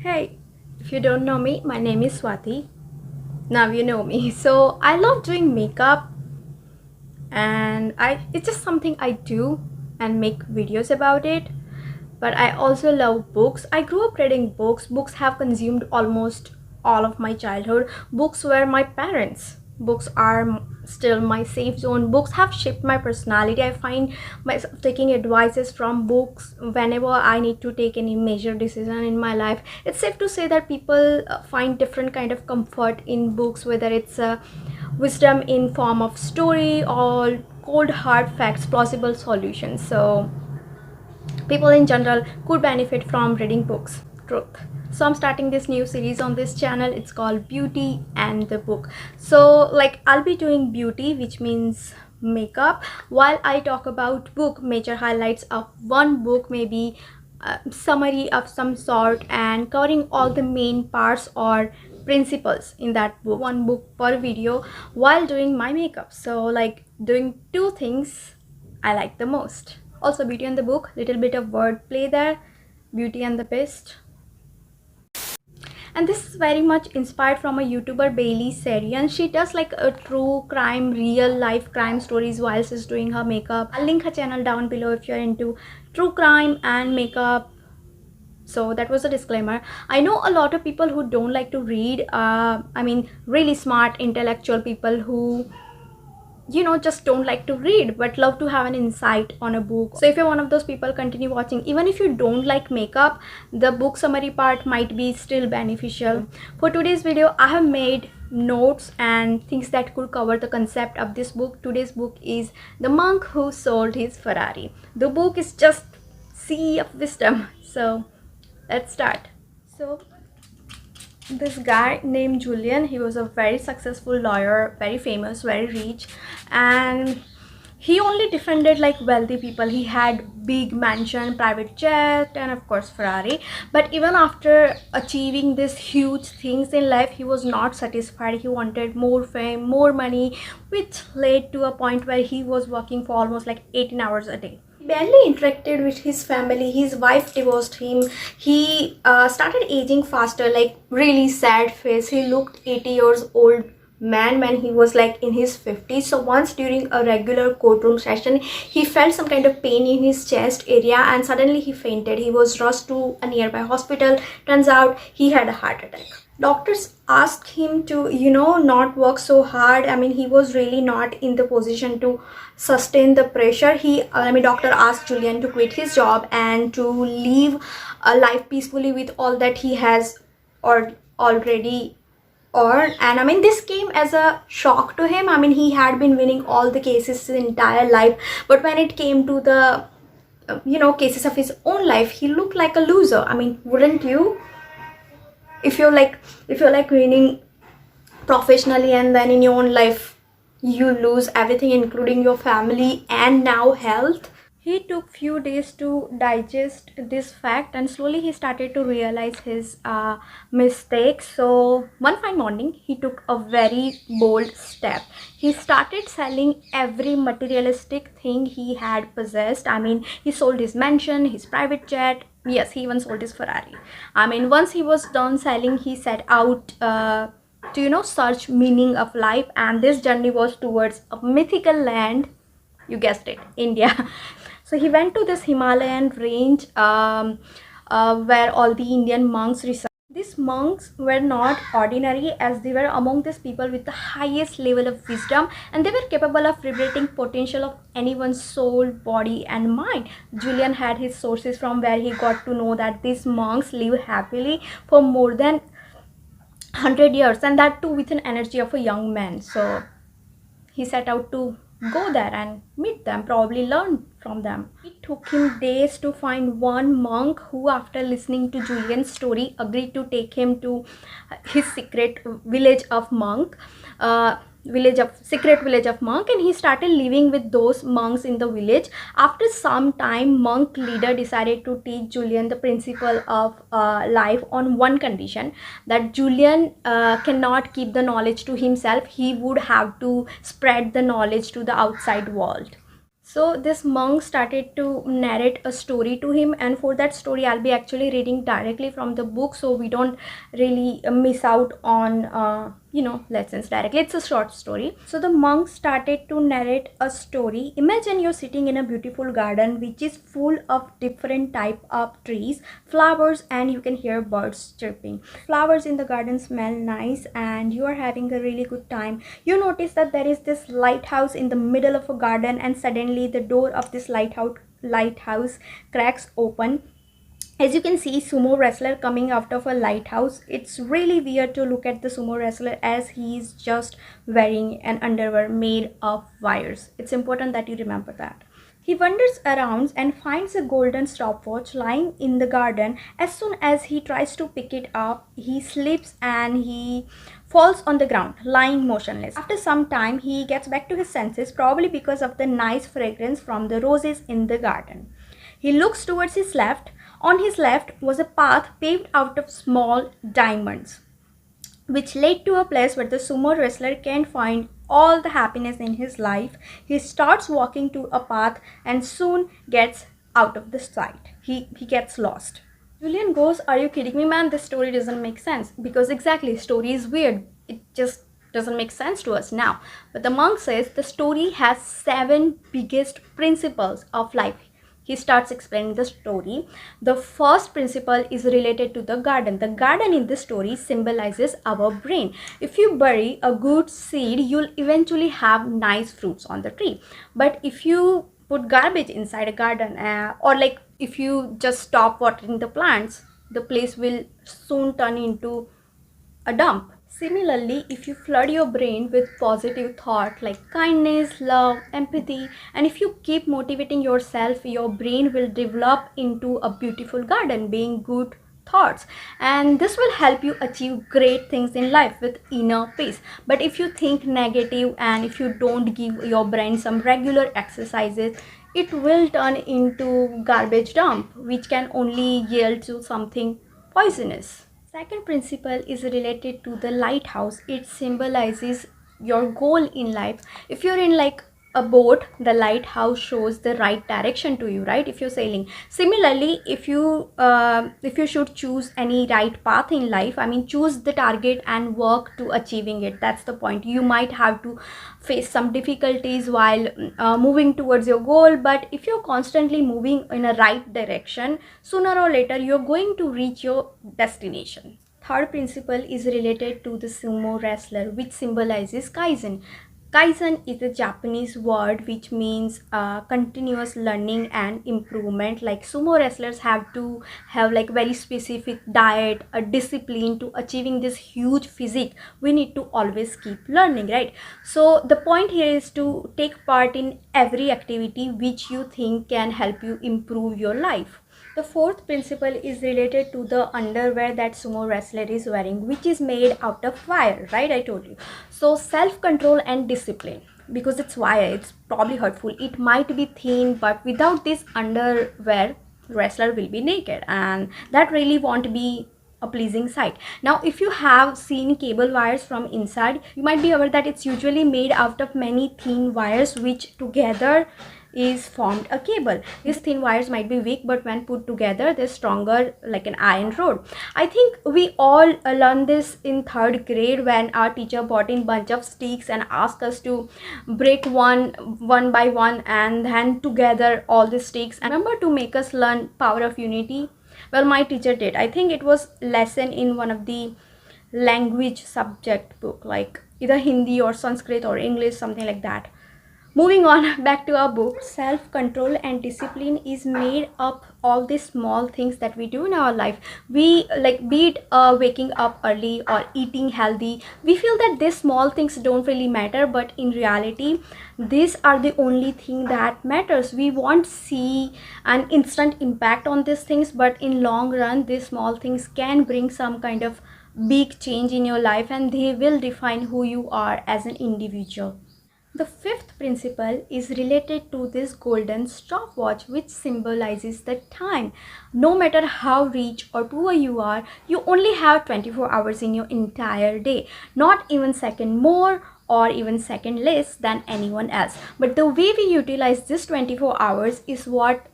Hey, if you don't know me, my name is Swati. Now you know me. So I love doing makeup and it's just something I do and make videos about it. But I also love books. I grew up reading books. Books have consumed almost all of my childhood. Books were my parents. Books are still my safe zone. Books have shaped my personality. I find myself taking advices from books whenever I need to take any major decision in my life. It's safe to say that people find different kind of comfort in books, whether it's wisdom in form of story or cold hard facts, plausible solutions. So people in general could benefit from reading books. Truth. So I'm starting this new series on this channel. It's called Beauty and the Book. So like I'll be doing beauty, which means makeup, while I talk about book, major highlights of one book, maybe summary of some sort, and covering all the main parts or principles in that book. One book per video while doing my makeup. So like doing two things I like the most. Also Beauty and the Book, little bit of wordplay there, Beauty and the Beast. And this is very much inspired from a YouTuber, Bailey Sarian. She does like a true crime, real life crime stories while she's doing her makeup. I'll link her channel down below if you're into true crime and makeup. So that was a disclaimer. I know a lot of people who don't like to read, really smart intellectual people who just don't like to read but love to have an insight on a book. So if you're one of those people, continue watching. Even if you don't like makeup, the book summary part might be still beneficial. For today's video, I have made notes and things that could cover the concept of this book. Today's book is The Monk Who Sold His Ferrari. The book is just sea of wisdom. So let's start. So this guy named Julian, he was a very successful lawyer, very famous, very rich, and he only defended like wealthy people. He had big mansion, private jet, and of course Ferrari. But even after achieving these huge things in life, he was not satisfied. He wanted more fame, more money, which led to a point where he was working for almost like 18 hours a day. Barely interacted with his family. His wife divorced him. He started aging faster, like really sad face. He looked 80 years old man when he was like in his 50s. So once during a regular courtroom session, he felt some kind of pain in his chest area and suddenly he fainted. He was rushed to a nearby hospital. Turns out he had a heart attack. Doctors asked him to not work so hard. He was really not in the position to sustain the pressure. Doctor asked Julian to quit his job and to live a life peacefully with all that he has already earned. And this came as a shock to him. He had been winning all the cases his entire life, but when it came to the cases of his own life, he looked like a loser. Wouldn't you? If you're like winning professionally and then in your own life you lose everything, including your family and now health. He took few days to digest this fact and slowly he started to realize his mistakes. So one fine morning he took a very bold step. He started selling every materialistic thing he had possessed. He sold his mansion, his private jet. Yes, he even sold his Ferrari. Once he was done selling, he set out to search meaning of life, and this journey was towards a mythical land. You guessed it, India. So he went to this Himalayan range where all the Indian monks reside. These monks were not ordinary, as they were among these people with the highest level of wisdom, and they were capable of liberating potential of anyone's soul, body and mind. Julian had his sources from where he got to know that these monks live happily for more than 100 years, and that too with an energy of a young man. So he set out to go there and meet them, probably learn from them. It took him days to find one monk who, after listening to Julian's story, agreed to take him to his secret village of monk. Secret village of monk, and he started living with those monks in the village. After some time, monk leader decided to teach Julian the principle of life on one condition, that Julian cannot keep the knowledge to himself. He would have to spread the knowledge to the outside world. So this monk started to narrate a story to him, and for that story I'll be actually reading directly from the book, so we don't really miss out on lessons directly. It's a short story. So the monk started to narrate a story. Imagine you're sitting in a beautiful garden which is full of different type of trees, flowers, and you can hear birds chirping. Flowers in the garden smell nice and you are having a really good time. You notice that there is this lighthouse in the middle of a garden, and suddenly the door of this lighthouse cracks open. As you can see, sumo wrestler coming out of a lighthouse. It's really weird to look at the sumo wrestler as he's just wearing an underwear made of wires. It's important that you remember that. He wanders around and finds a golden stopwatch lying in the garden. As soon as he tries to pick it up, he slips and he falls on the ground, lying motionless. After some time, he gets back to his senses, probably because of the nice fragrance from the roses in the garden. He looks towards his left. On his left was a path paved out of small diamonds, which led to a place where the sumo wrestler can find all the happiness in his life. He starts walking to a path and soon gets out of the sight. He gets lost. Julian goes, "Are you kidding me, man? This story doesn't make sense." Because exactly, story is weird. It just doesn't make sense to us now. But the monk says the story has 7 biggest principles of life. He starts explaining the story. The first principle is related to the garden. The garden in this story symbolizes our brain. If you bury a good seed, you'll eventually have nice fruits on the tree. But if you put garbage inside a garden, or like if you just stop watering the plants, the place will soon turn into a dump. Similarly, if you flood your brain with positive thought like kindness, love, empathy, and if you keep motivating yourself, your brain will develop into a beautiful garden being good thoughts, and this will help you achieve great things in life with inner peace. But if you think negative and if you don't give your brain some regular exercises, it will turn into garbage dump, which can only yield to something poisonous. Second principle is related to the lighthouse. It symbolizes your goal in life. If you're in like a boat, the lighthouse shows the right direction to you, right? If you're sailing. Similarly, if you should choose any right path in life, I mean, choose the target and work to achieving it. That's the point. You might have to face some difficulties while moving towards your goal, but if you're constantly moving in a right direction, sooner or later you're going to reach your destination. Third principle is related to the sumo wrestler, which symbolizes kaizen. Kaizen is a Japanese word which means continuous learning and improvement. Like sumo wrestlers have to have like very specific diet, a discipline to achieving this huge physique. We need to always keep learning, right? So the point here is to take part in every activity which you think can help you improve your life. The fourth principle is related to the underwear that sumo wrestler is wearing, which is made out of wire, right? I told you. So self-control and discipline, because it's wire, it's probably hurtful. It might be thin, but without this underwear, wrestler will be naked, and that really won't be a pleasing sight. Now, if you have seen cable wires from inside, you might be aware that it's usually made out of many thin wires which together is formed a cable. These thin wires might be weak, but when put together they're stronger like an iron rod. I think we all learned this in 3rd grade when our teacher brought in bunch of sticks and asked us to break one by one and then together all the sticks. And remember to make us learn power of unity. Well, my teacher did. I think it was lesson in one of the language subject book, like either Hindi or Sanskrit or English, something like that. Moving on back to our book, self-control and discipline is made up all these small things that we do in our life. We like, be it waking up early or eating healthy, we feel that these small things don't really matter, but in reality these are the only thing that matters. We won't see an instant impact on these things, but in long run these small things can bring some kind of big change in your life, and they will define who you are as an individual. The 5th principle is related to this golden stopwatch, which symbolizes the time. No matter how rich or poor you are, you only have 24 hours in your entire day. Not even second more or even second less than anyone else. But the way we utilize this 24 hours is what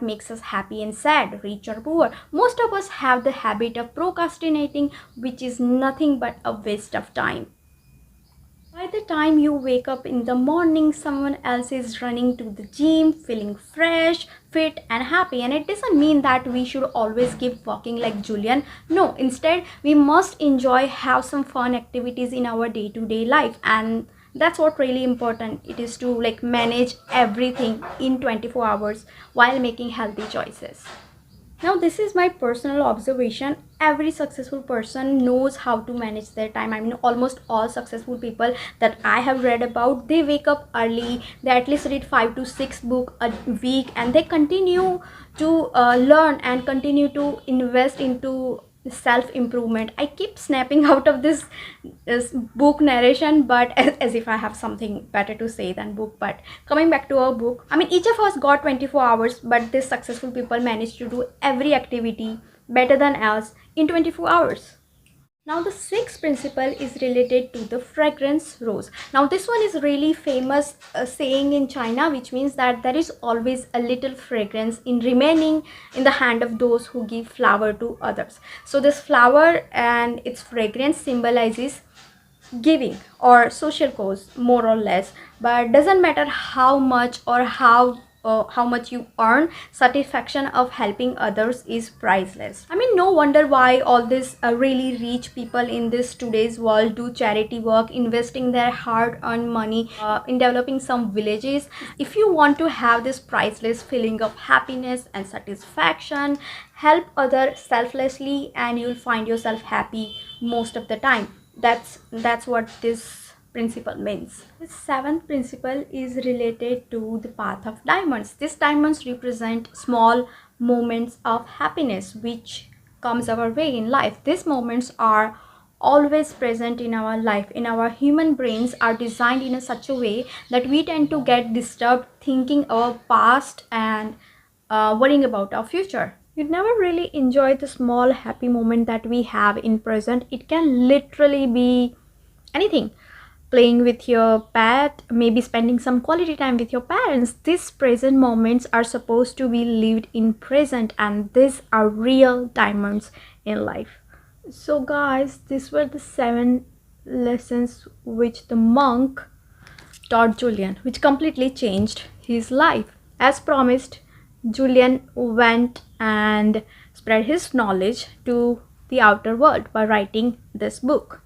makes us happy and sad, rich or poor. Most of us have the habit of procrastinating, which is nothing but a waste of time. By the time you wake up in the morning, someone else is running to the gym, feeling fresh, fit, and happy. And it doesn't mean that we should always keep walking like Julian. No, instead, we must enjoy, have some fun activities in our day-to-day life. And that's what really important. It is to like manage everything in 24 hours while making healthy choices. Now, this is my personal observation. Every successful person knows how to manage their time. I mean, almost all successful people that I have read about, they wake up early, they at least read 5 to 6 books a week, and they continue to learn and continue to invest into self-improvement. I keep snapping out of this book narration, but as if I have something better to say than book. But coming back to our book, I mean, each of us got 24 hours, but these successful people managed to do every activity better than else in 24 hours. Now the sixth principle is related to the fragrance rose. Now this one is really famous saying in China, which means that there is always a little fragrance in remaining in the hand of those who give flower to others. So this flower and its fragrance symbolizes giving or social cause, more or less. But doesn't matter how much or how much you earn, satisfaction of helping others is priceless. I mean, no wonder why all these really rich people in this today's world do charity work, investing their hard-earned money in developing some villages. If you want to have this priceless feeling of happiness and satisfaction, help others selflessly and you'll find yourself happy most of the time. That's what this principle means. The seventh principle is related to the path of diamonds. These diamonds represent small moments of happiness which comes our way in life. These moments are always present in our life. In our human brains are designed in such a way that we tend to get disturbed thinking our past and worrying about our future. You never really enjoy the small happy moment that we have in present. It can literally be anything. Playing with your pet, maybe spending some quality time with your parents. These present moments are supposed to be lived in present, and these are real diamonds in life. So guys, these were the 7 lessons which the monk taught Julian, which completely changed his life. As promised, Julian went and spread his knowledge to the outer world by writing this book.